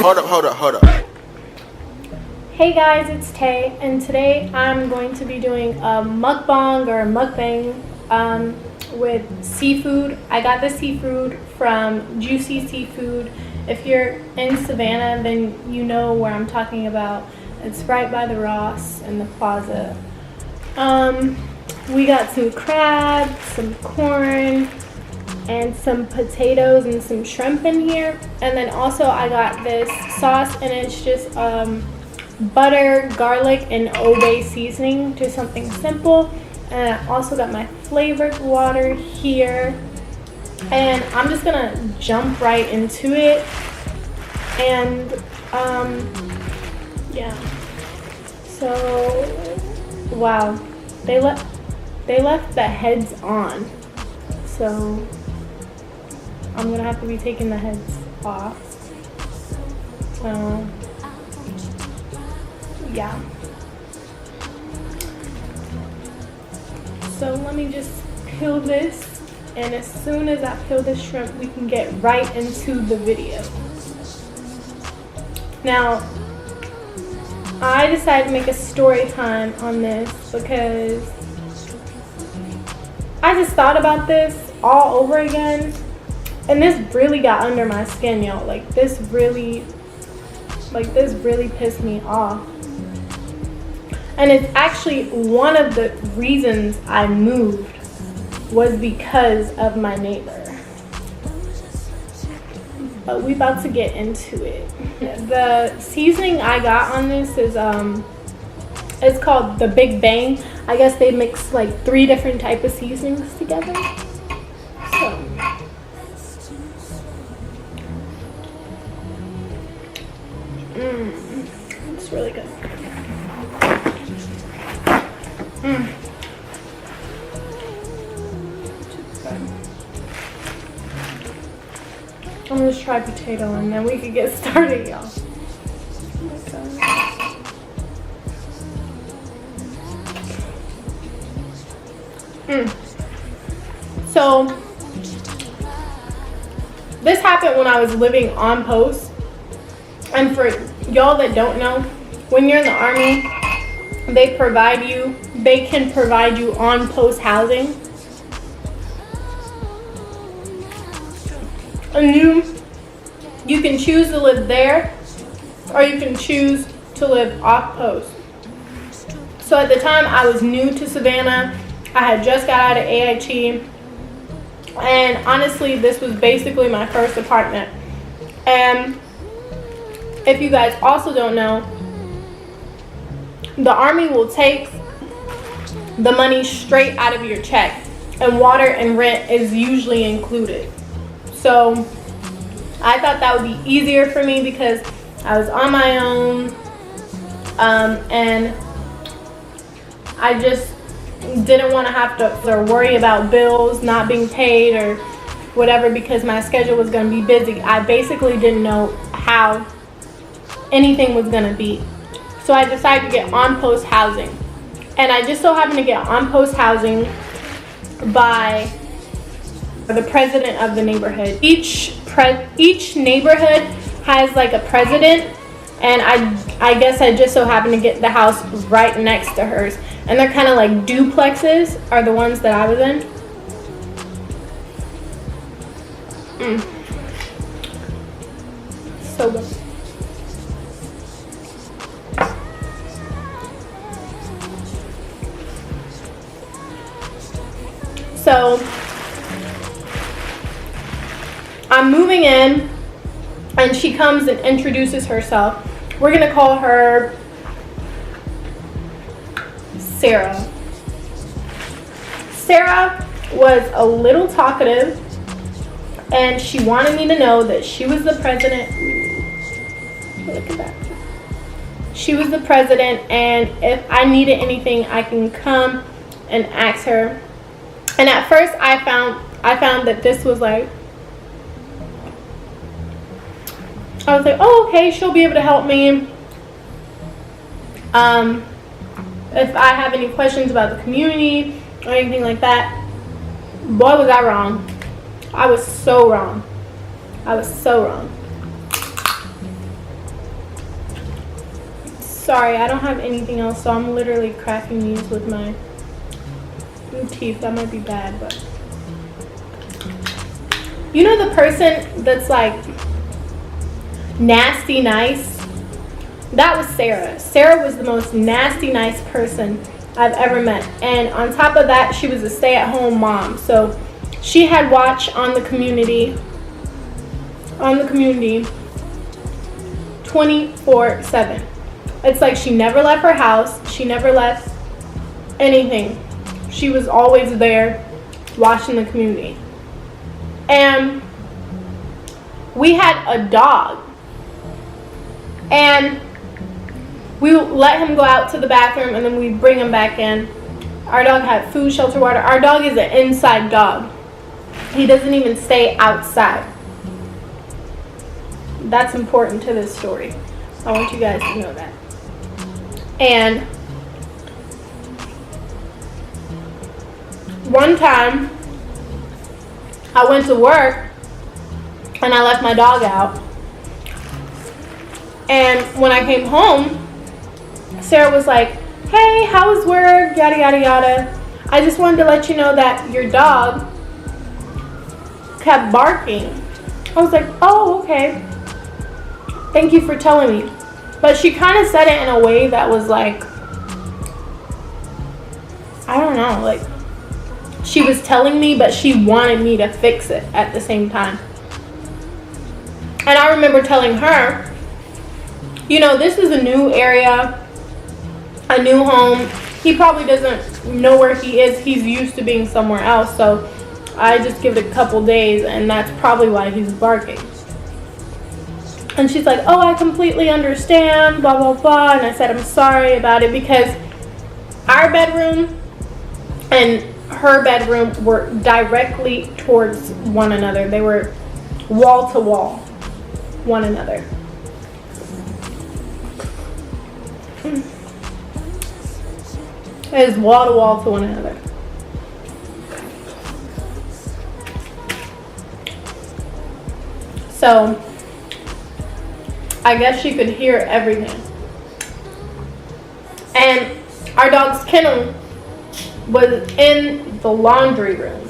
Hold up. Hey guys, it's Tay, and today I'm going to be doing a mukbang or a mukbang with seafood. I got the seafood from Juicy Seafood. If you're in Savannah, then you know where I'm talking about. It's right by the Ross and the Plaza. We got some crab, some corn, and some potatoes and some shrimp in here. And then also I got this sauce, and it's just butter, garlic, and Obey seasoning, just something simple. And I also got my flavored water here, and I'm just gonna jump right into it. And yeah, so wow, they left the heads on, so I'm gonna have to be taking the heads off. Yeah. So let me just peel this, and as soon as I peel this shrimp, we can get right into the video. Now, I decided to make a story time on this because I just thought about this all over again, and this really got under my skin, y'all. Like this really pissed me off. And it's actually one of the reasons I moved was because of my neighbor. But we about to get into it. The seasoning I got on this is it's called the Big Bang. I guess they mix like 3 different types of seasonings together. So it's really good. I'm gonna just try potato and then we can get started, y'all. So this happened when I was living on post, and for y'all that don't know, when you're in the army, they can provide you on post housing. And you can choose to live there, or you can choose to live off post. So at the time I was new to Savannah. I had just got out of AIT, and honestly this was basically my first apartment. And if you guys also don't know, the army will take the money straight out of your check, and water and rent is usually included. So I thought that would be easier for me because I was on my own, and I just didn't want to have to worry about bills not being paid or whatever because my schedule was going to be busy. I basically didn't know how anything was going to be. So I decided to get on-post housing. And I just so happened to get on-post housing by the president of the neighborhood. Each neighborhood has like a president, and I guess I just so happened to get the house right next to hers. And they're kind of like duplexes are the ones that I was in. So good. So I'm moving in, and she comes and introduces herself. We're gonna call her Sarah. Sarah was a little talkative, and she wanted me to know that she was the president. Look at that. She was the president, and if I needed anything, I can come and ask her. And at first I found that this was like, I was like, oh, okay, she'll be able to help me. If I have any questions about the community or anything like that. Boy, was I wrong. I was so wrong. I was so wrong. Sorry, I don't have anything else, so I'm literally cracking these with my teeth. That might be bad, but you know the person that's like nasty nice? That was Sarah. Sarah was the most nasty nice person I've ever met. And on top of that, she was a stay-at-home mom. So she had watch on the community 24/7. It's like she never left her house. She never left anything. She was always there watching the community. And we had a dog. And we let him go out to the bathroom and then we bring him back in. Our dog had food, shelter, water. Our dog is an inside dog. He doesn't even stay outside. That's important to this story. I want you guys to know that. And one time I went to work and I left my dog out. And when I came home, Sarah was like, hey, how was work? Yada, yada, yada. I just wanted to let you know that your dog kept barking. I was like, oh, okay. Thank you for telling me. But she kind of said it in a way that was like, I don't know, like she was telling me, but she wanted me to fix it at the same time. And I remember telling her, you know, this is a new area, a new home. He probably doesn't know where he is. He's used to being somewhere else. So I just give it a couple days and that's probably why he's barking. And she's like, oh, I completely understand, blah, blah, blah. And I said, I'm sorry about it, because our bedroom and her bedroom were directly towards one another. They were wall to wall, one another. It is wall to wall to one another. So I guess she could hear everything. And our dog's kennel was in the laundry room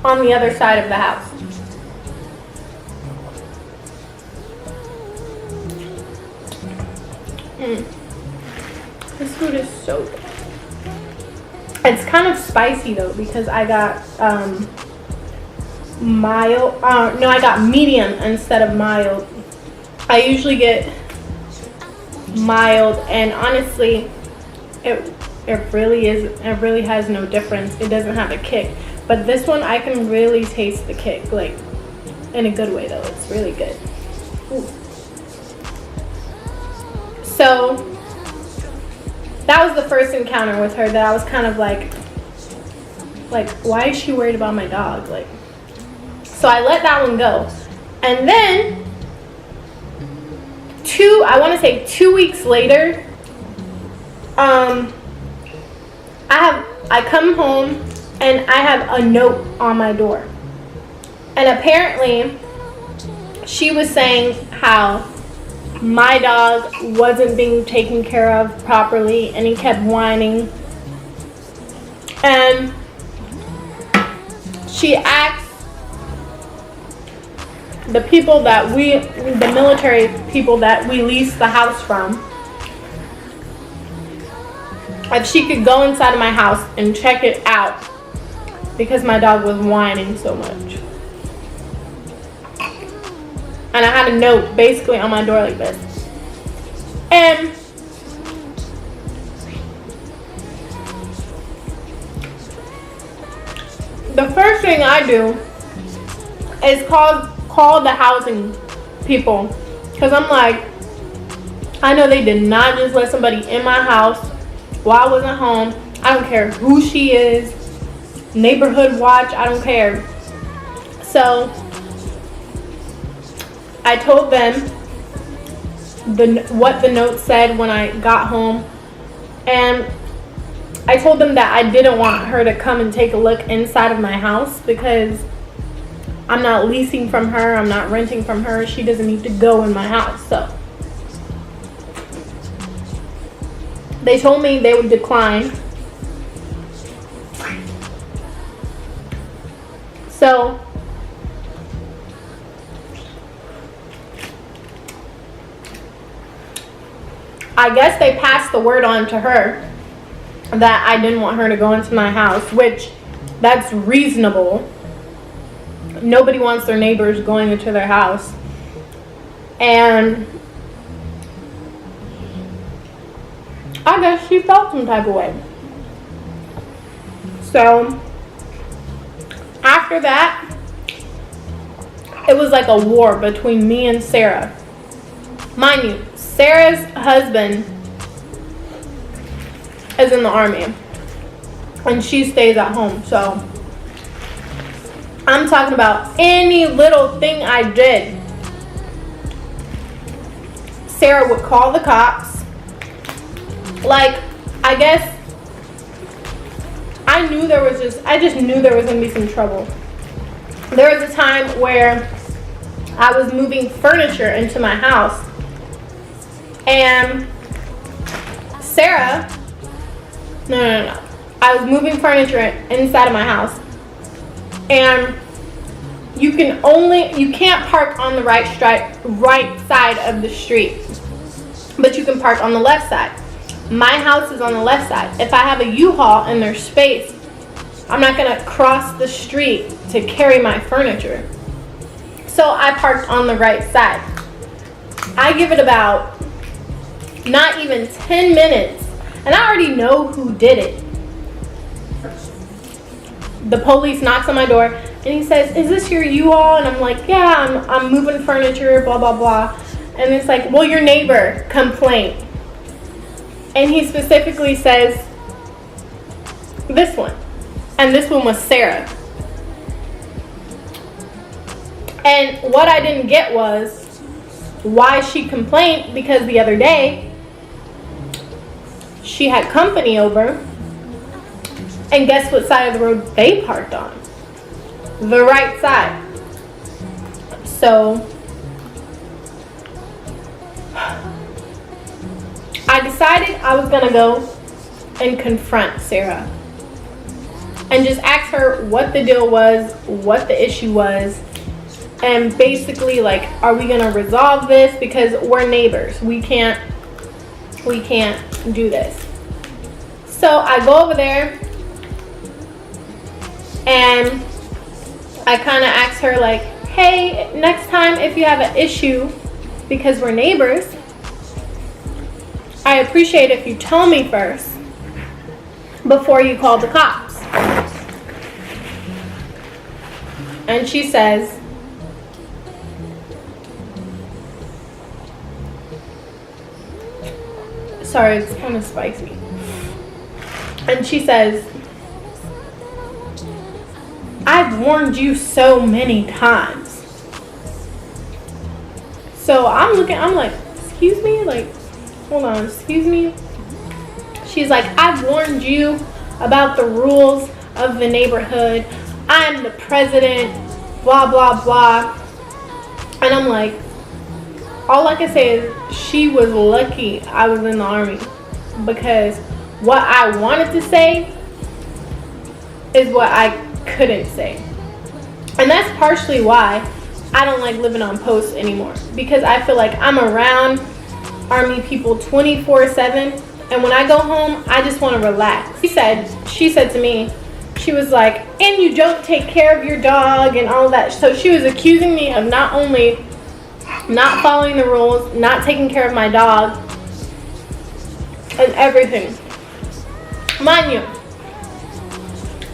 on the other side of the house. This food is so good. It's kind of spicy though, because I got mild. No, I got medium instead of mild. I usually get mild, and honestly, it really is. It really has no difference. It doesn't have a kick. But this one, I can really taste the kick, like in a good way though. It's really good. Ooh. So that was the first encounter with her that I was kind of like, why is she worried about my dog? Like, so I let that one go, and then I want to say 2 weeks later, I come home and I have a note on my door, and apparently she was saying how my dog wasn't being taken care of properly and he kept whining, and she asked the people that the military people that we leased the house from, if she could go inside of my house and check it out because my dog was whining so much. And I had a note basically on my door like this. And the first thing I do is call the housing people, because I'm like, I know they did not just let somebody in my house while I wasn't home. I don't care who she is, neighborhood watch, I don't care. So I told them what the note said when I got home, and I told them that I didn't want her to come and take a look inside of my house because I'm not leasing from her, I'm not renting from her. She doesn't need to go in my house. So They told me they would decline. So I guess they passed the word on to her that I didn't want her to go into my house, which that's reasonable. Nobody wants their neighbors going into their house. And I guess she felt some type of way. So after that, it was like a war between me and Sarah. Mind you, Sarah's husband is in the army and she stays at home. So I'm talking about any little thing I did, Sarah would call the cops. Like, I guess I just knew there was gonna be some trouble. There was a time where I was moving furniture into my house, and Sarah, no. I was moving furniture inside of my house, and you can't park on the right side of the street, but you can park on the left side. My house is on the left side. If I have a U-Haul and there's space, I'm not gonna cross the street to carry my furniture. So I parked on the right side. I give it about not even 10 minutes, and I already know who did it. The police knocks on my door, and he says, "Is this your U-Haul?" And I'm like, "Yeah, I'm moving furniture, blah, blah, blah." And it's like, "Well, your neighbor complained." And he specifically says, this one. And this one was Sarah. And what I didn't get was why she complained, because the other day she had company over, and guess what side of the road they parked on? The right side. So I decided I was gonna go and confront Sarah and just ask her what the deal was, what the issue was, and basically, like, are we gonna resolve this? Because we're neighbors. We can't do this. So I go over there and I kind of ask her, like, "Hey, next time if you have an issue, because we're neighbors, I appreciate if you tell me first before you call the cops." And she says, sorry, it's kind of spicy. And she says, "I've warned you so many times." So I'm like, excuse me? Like, hold on, excuse me? She's like, "I've warned you about the rules of the neighborhood. I'm the president, blah, blah, blah." And I'm like, all I can say is she was lucky I was in the army, because what I wanted to say is what I couldn't say. And that's partially why I don't like living on post anymore, because I feel like I'm around army people 24/7, and when I go home, I just want to relax. She said to me, she was like, "And you don't take care of your dog," and all that. So she was accusing me of not only not following the rules, not taking care of my dog, and everything. Mind you,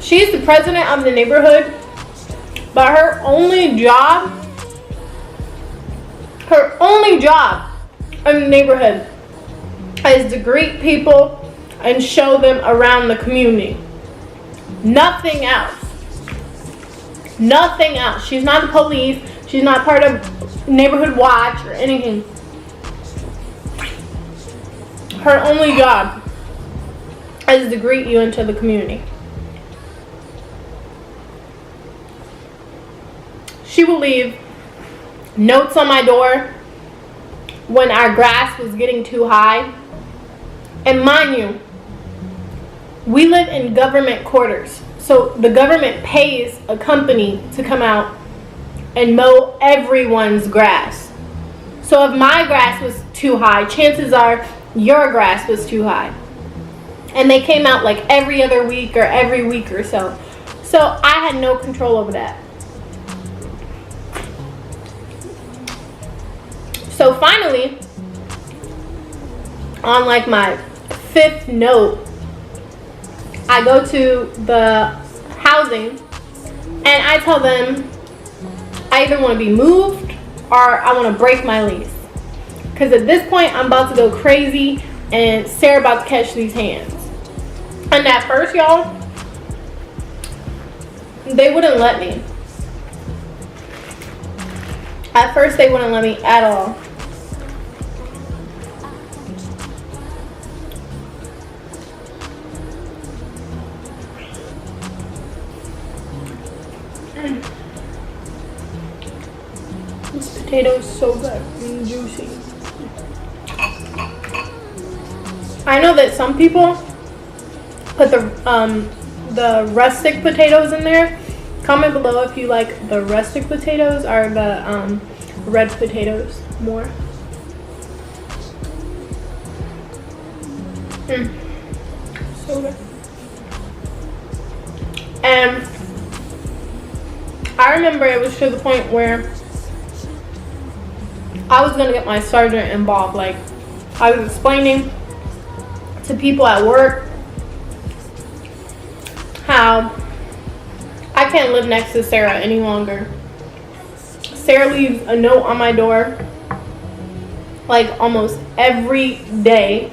she's the president of the neighborhood, but her only job in the neighborhood is to greet people and show them around the community. Nothing else. Nothing else. She's not the police. She's not part of neighborhood watch or anything. Her only job is to greet you into the community. She will leave notes on my door when our grass was getting too high. And mind you, we live in government quarters. So the government pays a company to come out and mow everyone's grass. So if my grass was too high, chances are your grass was too high. And they came out like every other week or every week or so. So I had no control over that. So finally, on like my 5th note, I go to the housing and I tell them I either want to be moved or I want to break my lease. Because at this point, I'm about to go crazy and Sarah about to catch these hands. And at first, y'all, they wouldn't let me. At first, they wouldn't let me at all. This potato is so good and juicy. I know that some people put the rustic potatoes in there. Comment below if you like the rustic potatoes or the red potatoes more. So good. And I remember it was to the point where I was gonna get my sergeant involved. Like, I was explaining to people at work how I can't live next to Sarah any longer. Sarah leaves a note on my door like almost every day.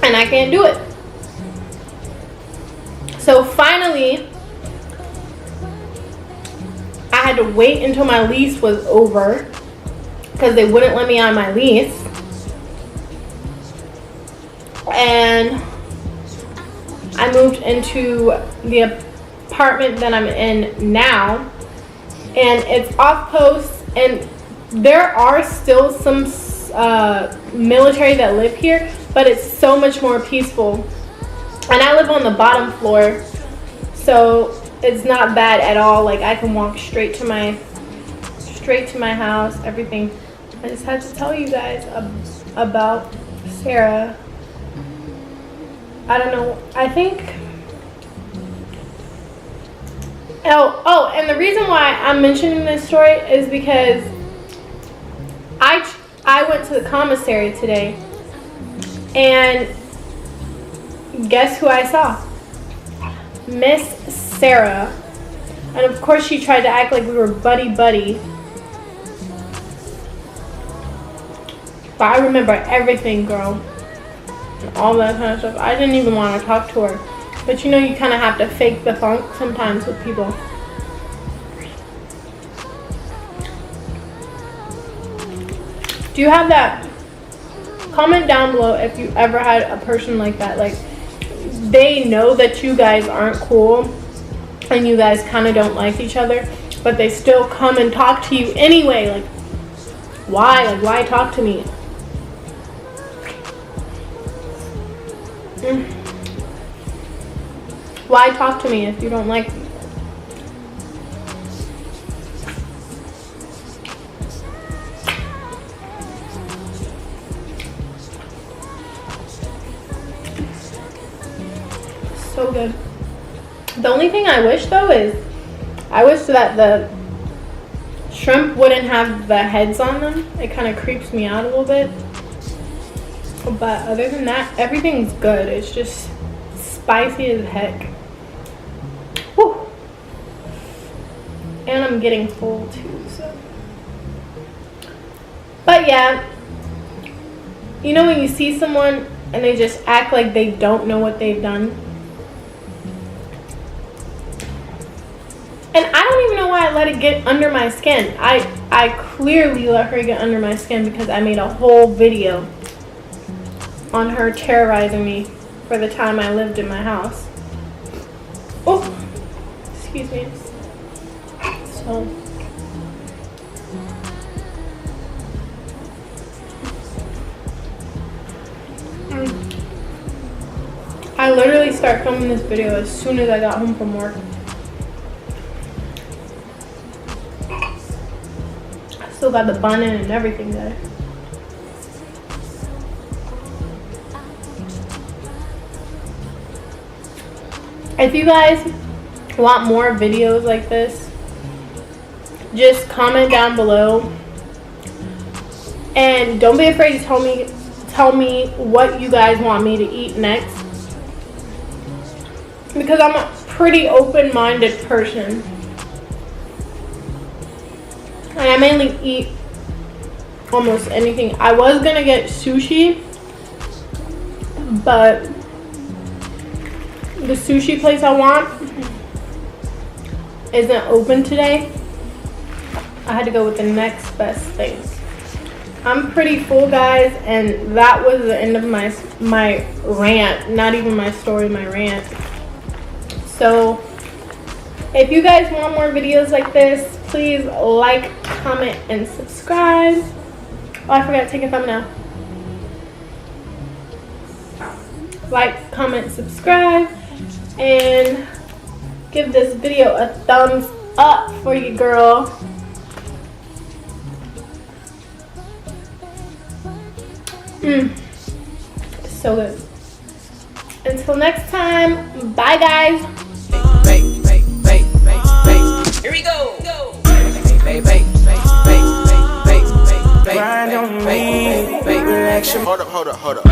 And I can't do it. So finally, I had to wait until my lease was over because they wouldn't let me on my lease. And I moved into the apartment that I'm in now, and it's off post, and there are still some military that live here, but it's so much more peaceful. And I live on the bottom floor, so it's not bad at all. Like, I can walk straight to my house, everything. I just had to tell you guys about Sarah. I don't know. I think. Oh, and the reason why I'm mentioning this story is because I went to the commissary today, and guess who I saw? Miss Sarah. And of course she tried to act like we were buddy-buddy. But I remember everything, girl. And all that kind of stuff. I didn't even want to talk to her. But you know, you kind of have to fake the funk sometimes with people. Do you have that? Comment down below if you ever had a person like that. Like, they know that you guys aren't cool and you guys kind of don't like each other, but they still come and talk to you anyway. Like, why? Like, why talk to me? Why talk to me if you don't like me? So good. The only thing I wish though is I wish that the shrimp wouldn't have the heads on them. It kind of creeps me out a little bit. But other than that, everything's good. It's just spicy as heck. Whew. And I'm getting full too, so. But yeah, you know when you see someone and they just act like they don't know what they've done? And I don't even know why I let it get under my skin. I clearly let her get under my skin because I made a whole video on her terrorizing me for the time I lived in my house. Oh, excuse me. So, I literally start filming this video as soon as I got home from work. I still got the bun in and everything there. If you guys want more videos like this, just comment down below. And don't be afraid to tell me what you guys want me to eat next. Because I'm a pretty open-minded person. And I mainly eat almost anything. I was gonna get sushi, but the sushi place I want isn't open today. I had to go with the next best thing. I'm pretty full, guys, and that was the end of my rant. Not even my story, my rant. So if you guys want more videos like this, please like, comment, and subscribe. Oh, I forgot to take a thumbnail. Like, comment, subscribe, and give this video a thumbs up for you, girl. So good. Until next time, bye guys. Here we go. Grind on me, relax your. Hold up.